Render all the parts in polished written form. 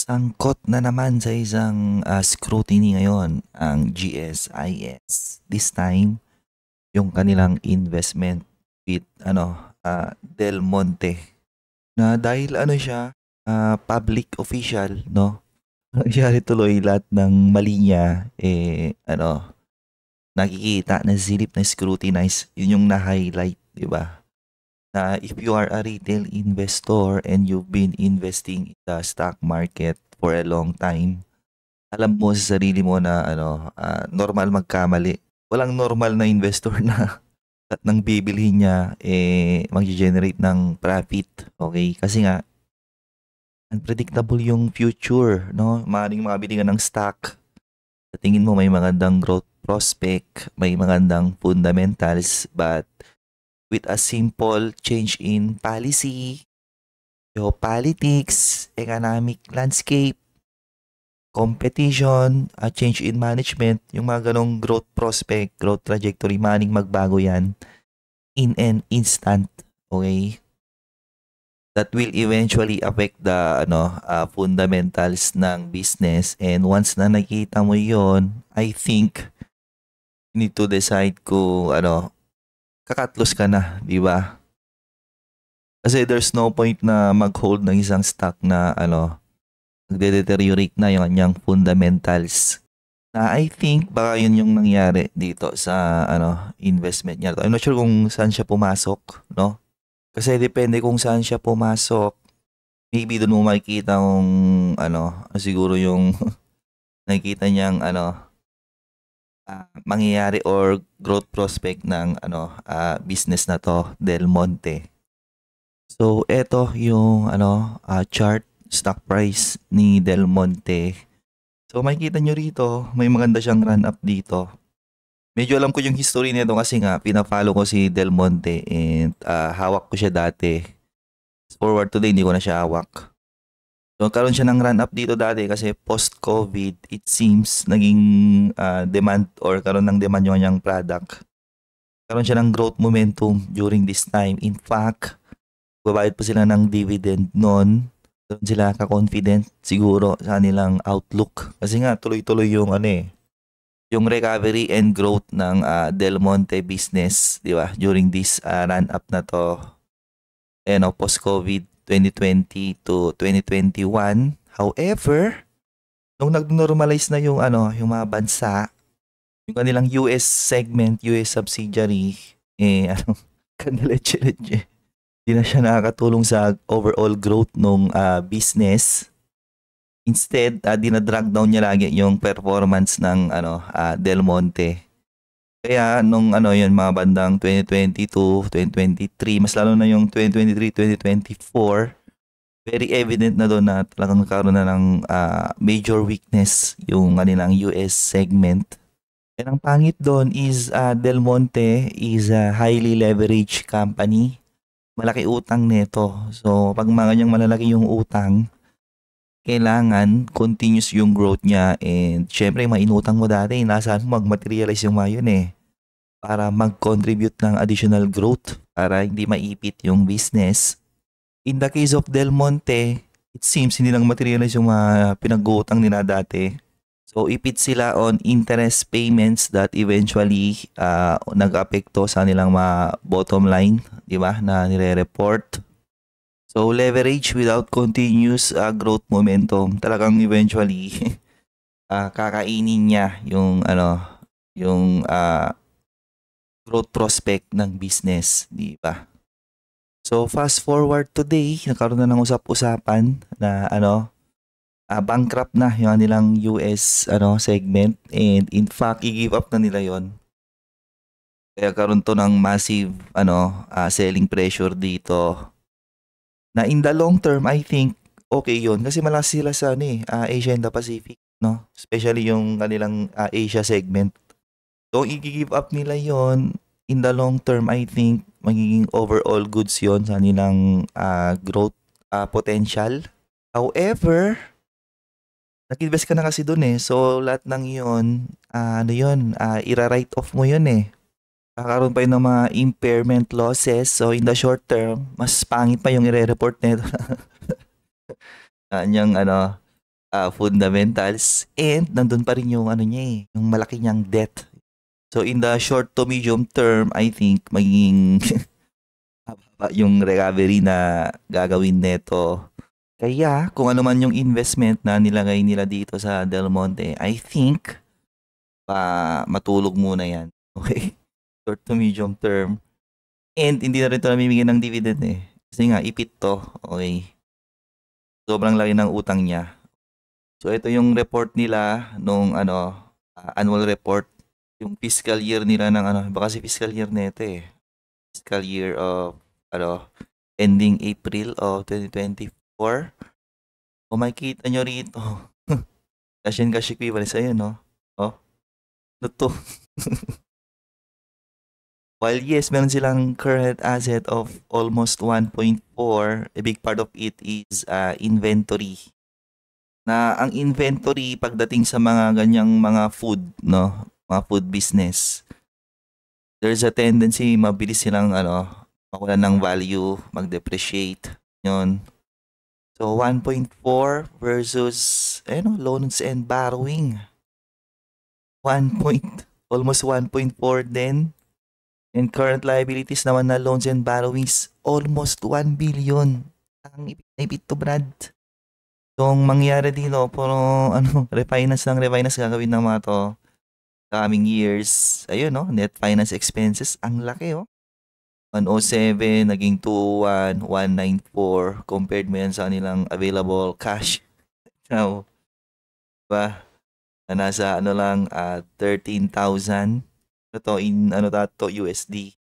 Sangkot na naman sa isang scrutiny ngayon ang GSIS. This time, yung kanilang investment with Del Monte na dahil siya public official, no? Nangyari tuloy lahat ng mali niya nakikita na silip na scrutinize. Yun yung na-highlight, di ba? Na if you are a retail investor and you've been investing in the stock market for a long time, alam mo sa sarili mo na normal magkamali. Walang normal na investor na at nang bibilhin niya mag-generate ng profit. Okay? Kasi nga unpredictable yung future, no? Maaaring makabili ka ng stock. Sa tingin mo may magandang growth prospect, may magandang fundamentals, but with a simple change in policy, geopolitics, economic landscape, competition, a change in management, yung mga ganong growth prospect, growth trajectory, maning magbago yan in an instant, okay? That will eventually affect the fundamentals ng business, and once na nakita mo yon, I think you need to decide kung kakatlos ka na, di ba? Kasi there's no point na mag-hold ng isang stock na nagde-deteriorate na yung kanyang fundamentals. Na I think baka yun yung nangyari dito sa investment niya. I'm not sure kung saan siya pumasok, no? Kasi depende kung saan siya pumasok. Maybe doon mo makikita kung siguro yung nakikita niyang mangyayari or growth prospect ng business na to, Del Monte. So eto yung chart stock price ni Del Monte. So makikita nyo rito, may maganda siyang run up dito. Medyo alam ko yung history nito kasi nga pina-follow ko si Del Monte and hawak ko siya dati. Forward today hindi ko na siya hawak. So karon siya ng run up dito dati kasi post-COVID it seems naging demand or karon ng demand yung kanyang product. Karon siya ng growth momentum during this time. In fact, babayad pa sila ng dividend noon. Doon sila ka-confident siguro sa kanilang outlook. Kasi nga tuloy-tuloy yung yung recovery and growth ng Del Monte business, di ba? During this run up na to, post-COVID 2020 to 2021. However, nung nag-normalize na yung yung mga bansa, yung kanilang US segment, US subsidiary, kanila-leche. Hindi na siya nakakatulong sa overall growth ng business. Instead, dinadrag down niya lagi yung performance ng Del Monte. Kaya nung yun, mga bandang 2022, 2023, mas lalo na yung 2023, 2024, very evident na doon na talagang nagkaroon na ng major weakness yung kanilang US segment. And ang pangit doon is Del Monte is a highly leveraged company. Malaki utang nito. So, pag mga ganyang malalaki yung utang, kailangan continuous yung growth niya, and syempre mainutang mo dati, inasahan mo mag-materialize yung mga yun para mag-contribute ng additional growth para hindi maipit yung business. In the case of Del Monte, it seems hindi lang materialize yung mga pinag-uutang nila dati. So ipit sila on interest payments that eventually nag-apekto sa nilang mga bottom line, di ba, na nire-report. So leverage without continuous growth momentum, talagang eventually kakainin niya yung yung growth prospect ng business, di ba? So fast forward today, nagkaroon na ng usap-usapan na bankrupt na yung nilang US segment, and in fact i-give up na nila yon. Kaya karon to ng massive selling pressure dito. Na in the long term, I think okay yun kasi malakas sila sa Asia and the Pacific, no? Especially yung kanilang Asia segment. So i-give up nila yon, in the long term, I think magiging overall goods yon sa nilang growth potential. However, nag-invest ka na kasi dun so lahat ng yun, ira-write off mo yun kakaroon pa yun ng mga impairment losses. So in the short term, mas pangit pa yung i-report nito. Kanyang fundamentals, and nandun pa rin yung ano niya eh, yung malaki niyang debt. So in the short to medium term, I think magiging yung recovery na gagawin neto. Kaya kung ano man yung investment na nilagay nila dito sa Del Monte, I think matulog muna yan. Okay? Short to medium term. And hindi na rin ito namimigay ng dividend eh. Kasi nga, ipit to. Okay? Sobrang laki ng utang niya. So ito yung report nila nung annual report. Yung fiscal year nila ng baka kasi fiscal year nito eh. Fiscal year of ending April of 2024. O makikita nyo rito. Cash and cash equivalents. Ayun, no? Oh. Ano to? While yes, meron silang current asset of almost 1.4, a big part of it is inventory. Na ang inventory pagdating sa mga ganyang mga food, no? Mga food business. There's a tendency mabilis silang makuha ng value, mag-depreciate. Yun. So 1.4 versus loans and borrowing. Almost 1.4 din. And current liabilities naman na loans and borrowings, almost 1 billion. Ang ipit to Brad. So, ang mangyari dito, puro refinance gagawin ng mga to coming years. Ayun, no? Net finance expenses, ang laki, oh. 107, naging 201, 194, compared mo yan sa kanilang available cash. Now, diba? Na nasa 13,000. Ito in USD.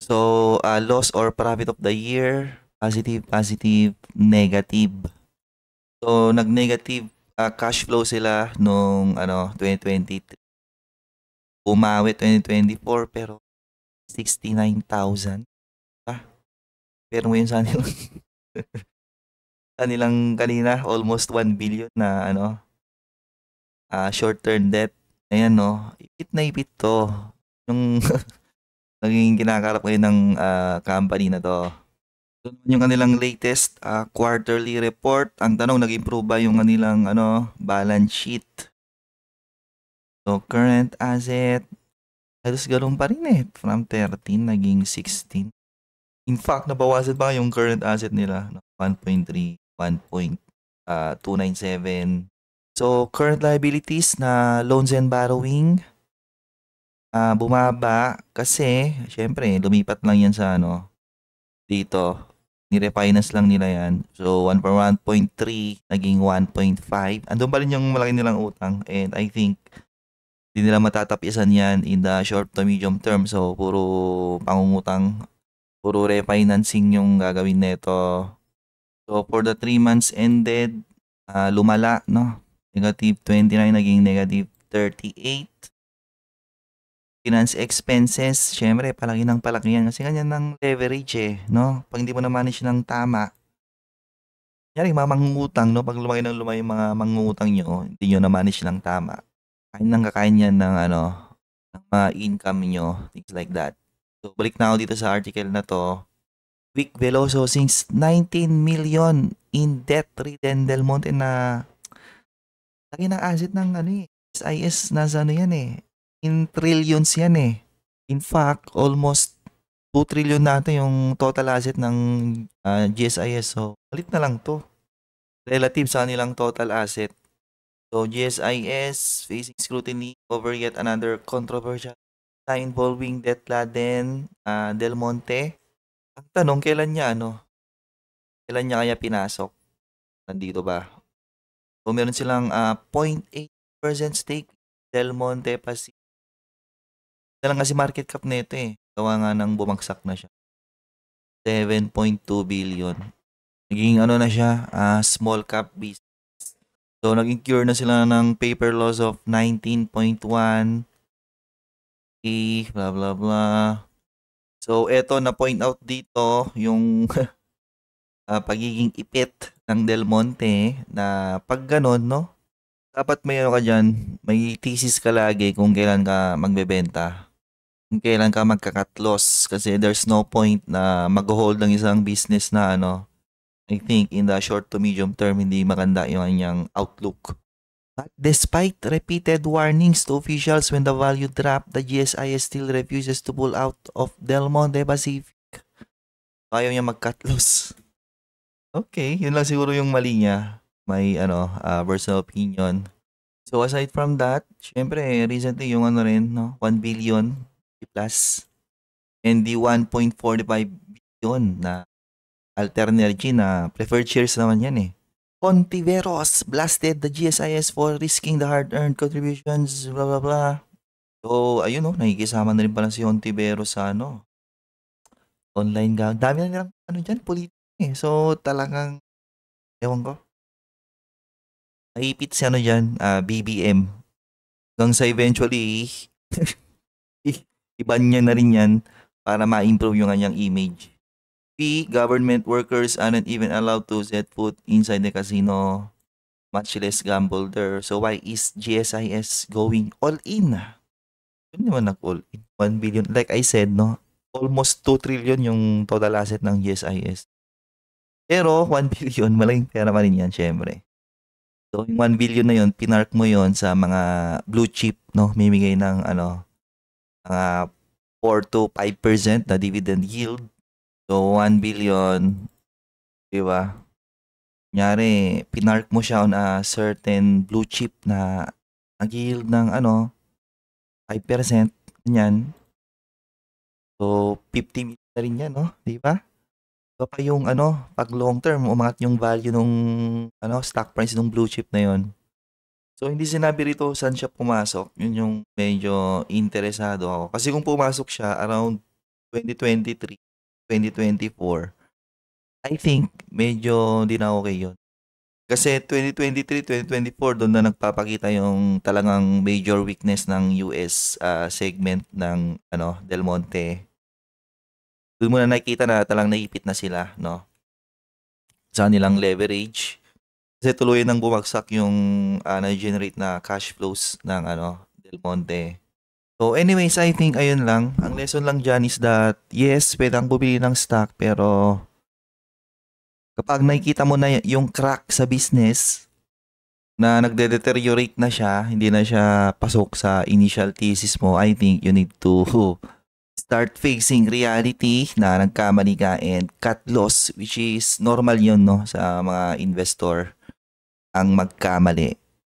So, loss or profit of the year, positive, negative. So, nag-negative cash flow sila nung 2023. Bumawi 2024 pero 69,000. Pero ngayon sa nilang kanina almost 1 billion na short-term debt. Ayan, no? Ipit to. Yung naging kinakarap ngayon ng company na to. So, yung kanilang latest quarterly report. Ang tanong, nag-improve ba yung kanilang balance sheet? So, current asset, halos ganun pa rin eh. From 13, naging 16. In fact, nabawasan pa yung current asset nila. 1.3, 1.297. So, current liabilities na loans and borrowing, bumaba kasi, syempre, lumipat lang yan sa dito. Ni-refinance lang nila yan. So, 1.3, naging 1.5. Andun pa rin yung malaki nilang utang. And I think, hindi nila matatapisan yan in the short to medium term. So, puro pangungutang, puro refinancing yung gagawin nito. So, for the 3 months ended, lumala, no? Negative 29, naging negative 38. Finance expenses, syempre, palaki yan. Kasi ganyan ng leverage eh, no? Pag hindi mo na manage ng tama, yan mga mangungutang, no? Pag lumaki yung mga mangungutang nyo, hindi nyo na manage ng tama. Kakain yan ng ng mga income nyo, things like that. So, balik na ako dito sa article na to. Vic Veloso since 19 million in debt ridden Del Monte na laki ng asset ng SIS nasa yan eh. In trillions yan eh. In fact, almost 2 trillion natin yung total asset ng GSIS. So, malit na lang to. Relative sa nilang total asset. So, GSIS facing scrutiny over yet another controversial na involving debt-laden Del Monte. Ang tanong, kailan niya kaya pinasok? Nandito ba? So, meron silang 0.8% stake Del Monte Pacific. Kaya lang kasi market cap nito eh. Gawa nga nang bumagsak na siya. 7.2 billion. Naging na siya, small cap business. So, nag-incur na sila ng paper loss of 19.1. Blah, blah, blah. So, eto na point out dito, yung pagiging ipit ng Del Monte na pag ganon, no? Dapat may ka dyan, may thesis ka lagi kung kailan ka magbebenta. Kung kailan ka magka-cut loss. Kasi there's no point na mag-hold ng isang business na I think in the short to medium term, hindi maganda yung kanyang outlook. But despite repeated warnings to officials when the value dropped, the GSIS still refuses to pull out of Del Monte Pacific. Ayaw niya mag-cut loss. Okay, yun lang siguro yung mali niya. May personal opinion. So aside from that, syempre recently yung rin, no, 1 billion plus and the 1.45 billion na Alternergy na preferred shares naman yan eh. Contiveros blasted the GSIS for risking the hard-earned contributions, blah blah blah. So, ayun oh, nakikisama na rin pala si Contiveros sa online gang. Dami na nilang dyan, politika eh. So, talagang, ewan ko. Naipit si dyan, BBM. Hanggang sa eventually, iban niya na rin yan para ma-improve yung kanyang image. Government workers aren't even allowed to set foot inside the casino, much less gamble there. So why is GSIS going all in? Yun naman nag-all in. 1 billion. Like I said, no? Almost 2 trillion yung total asset ng GSIS. Pero 1 billion, malaking pera pa rin yan, syempre. So yung 1 billion na yun, pinark mo yon sa mga blue chip, no? Mimigay ng mga 4 to 5% na dividend yield. So, 1 billion, di ba? Kunyari, pinark mo siya on a certain blue chip na nag-yield ng 5%, ganyan. So, 50 million na rin yan, no? Di ba? So, pa yung pag long term, umangat yung value nung stock price ng blue chip na yon. So, hindi sinabi rito saan siya pumasok. Yun yung medyo interesado ako. Kasi kung pumasok siya around 2023, 2024, I think medyo hindi na okay yun. Kasi 2023, 2024, doon na nagpapakita yung talagang major weakness ng US segment ng Del Monte. Doon mo na nakikita na talagang naipit na sila, no? Sa nilang leverage. Kasi tuloy nang bumagsak yung na-generate na cash flows ng Del Monte. So anyways, I think ayun lang. Ang lesson lang dyan is that yes, pwede kang bumili ng stock pero kapag nakikita mo na yung crack sa business na nagde-deteriorate na siya, hindi na siya pasok sa initial thesis mo, I think you need to start facing reality na nagkamali ka and cut loss, which is normal yun, no, sa mga investor ang magkamali.